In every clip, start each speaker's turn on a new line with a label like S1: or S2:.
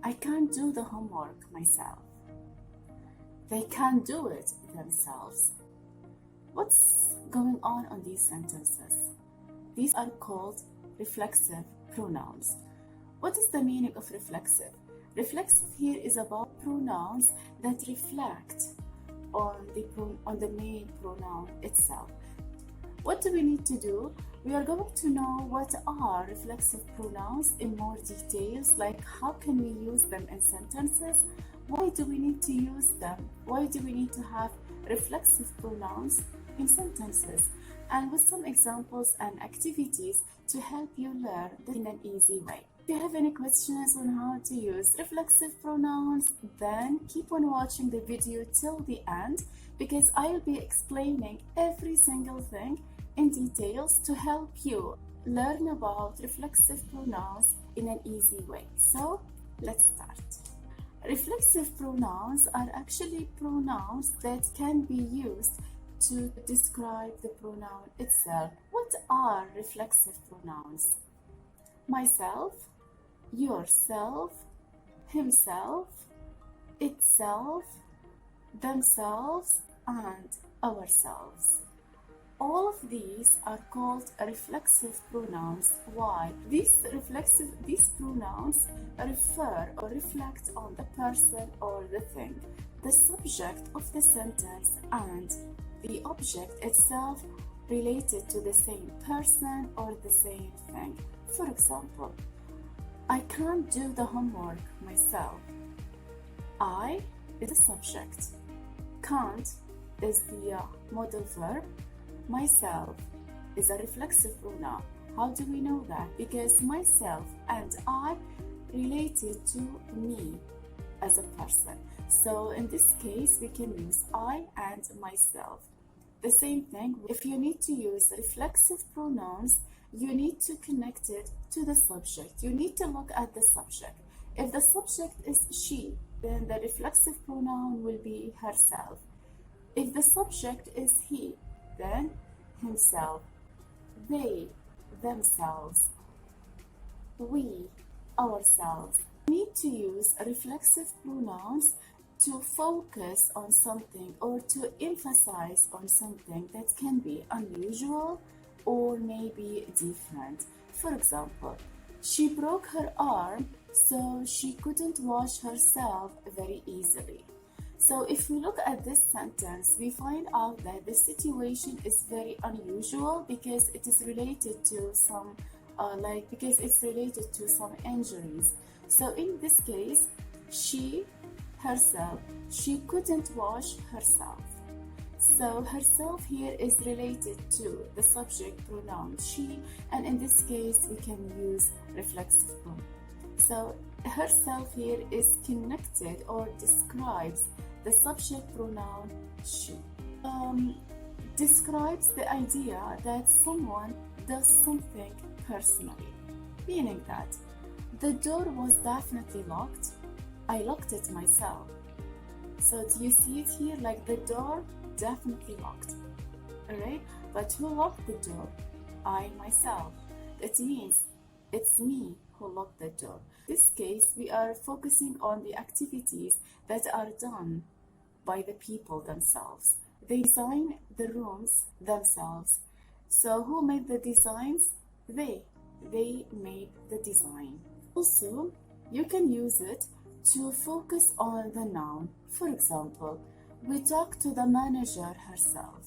S1: I can't do the homework myself. They can't do it themselves. What's going on these sentences? These are called reflexive pronouns. What is the meaning of reflexive? Reflexive here is about pronouns that reflect on the main pronoun itself. What do we need to do? We are going to know what are reflexive pronouns in more details, like how can we use them in sentences? Why do we need to use them? Why do we need to have reflexive pronouns in sentences? And with some examples and activities to help you learn in an easy way. If you have any questions on how to use reflexive pronouns, then keep on watching the video till the end, because I will be explaining every single thing in details to help you learn about reflexive pronouns in an easy way. So let's start. Reflexive pronouns are actually pronouns that can be used to describe the pronoun itself. What are reflexive pronouns? Myself, yourself, himself, itself, themselves, and ourselves. All of these are called reflexive pronouns. Why? These pronouns refer or reflect on the person or the thing, the subject of the sentence, and the object itself related to the same person or the same thing. For example, I can't do the homework myself. I is the subject. Can't is the modal verb. Myself is a reflexive pronoun. How do we know that? Because myself and I related to me as a person. So in this case, we can use I and myself. The same thing, if you need to use reflexive pronouns, you need to connect it to the subject. You need to look at the subject. If the subject is she, then the reflexive pronoun will be herself. If the subject is he, then himself, they, themselves, we, ourselves. We need to use reflexive pronouns to focus on something or to emphasize on something that can be unusual or maybe different. For example, she broke her arm, so she couldn't wash herself very easily. So if we look at this sentence, we find out that the situation is very unusual because it is related to some injuries. So in this case, she couldn't wash herself. So herself here is related to the subject pronoun she, and in this case we can use reflexive pronoun. So herself here is connected or describes the subject pronoun she. Describes the idea that someone does something personally, meaning that the door was definitely locked. I locked it myself. So do you see it here? Like the door definitely locked. Alright? But who locked the door? I myself. It means it's me who locked the door. In this case, we are focusing on the activities that are done by the people themselves. They design the rooms themselves. So who made the designs? They made the design. Also, you can use it to focus on the noun. For example, we talk to the manager herself.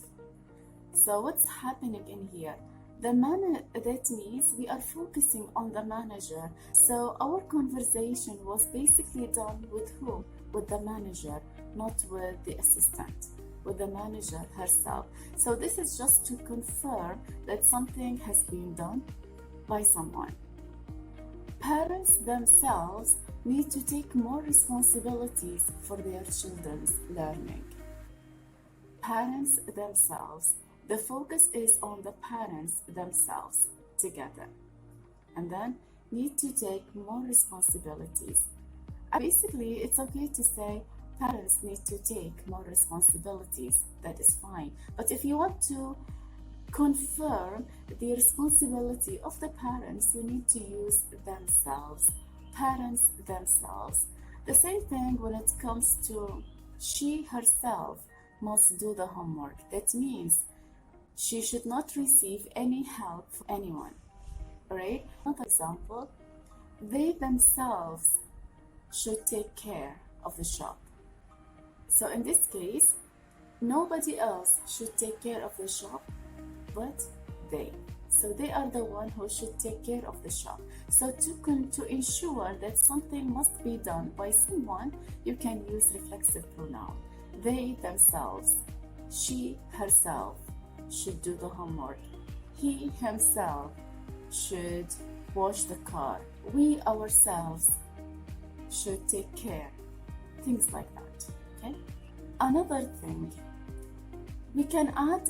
S1: So what's happening in here? That means we are focusing on the manager. So our conversation was basically done with whom? With the manager, not with the assistant, with the manager herself. So this is just to confirm that something has been done by someone. Parents themselves need to take more responsibilities for their children's learning. Parents themselves. The focus is on the parents themselves together. And then need to take more responsibilities. Basically, it's okay to say parents need to take more responsibilities. That is fine. But if you want to confirm the responsibility of the parents, you need to use themselves. parents themselves. The same thing when it comes to she herself must do the homework. That means she should not receive any help from anyone. Alright? Another example, they themselves should take care of the shop. So in this case, nobody else should take care of the shop but they. So they are the one who should take care of the shop. So to ensure that something must be done by someone, you can use reflexive pronoun. They themselves, she herself should do the homework. He himself should wash the car. We ourselves should take care. Things like that. Okay? Another thing, we can add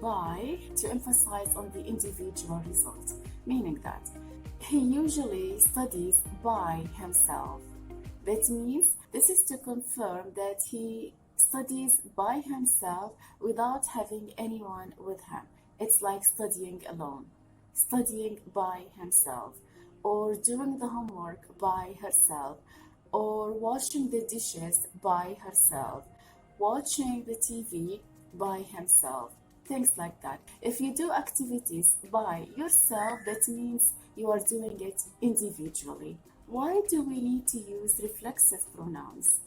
S1: by to emphasize on the individual result, meaning that he usually studies by himself. That means this is to confirm that he studies by himself without having anyone with him. It's like studying alone, studying by himself, or doing the homework by herself, or washing the dishes by herself, watching the TV by himself. Things like that. If you do activities by yourself, that means you are doing it individually. Why do we need to use reflexive pronouns?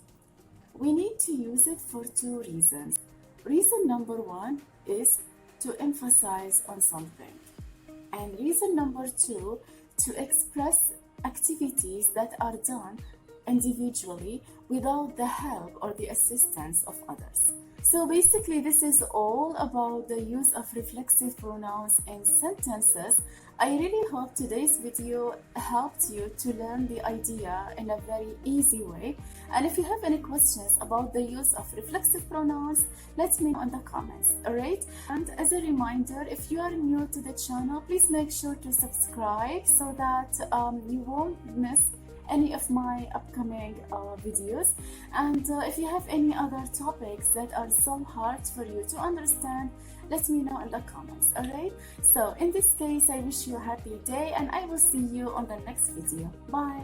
S1: We need to use it for two reasons. Reason number one is to emphasize on something. And reason number two, to express activities that are done individually without the help or the assistance of others. So basically, this is all about the use of reflexive pronouns in sentences. I really hope today's video helped you to learn the idea in a very easy way. And if you have any questions about the use of reflexive pronouns, let me know in the comments, alright? And as a reminder, if you are new to the channel, please make sure to subscribe so that you won't miss any of my upcoming videos. And if you have any other topics that are so hard for you to understand, let me know in the comments, alright? So in this case, I wish you a happy day and I will see you on the next video. Bye!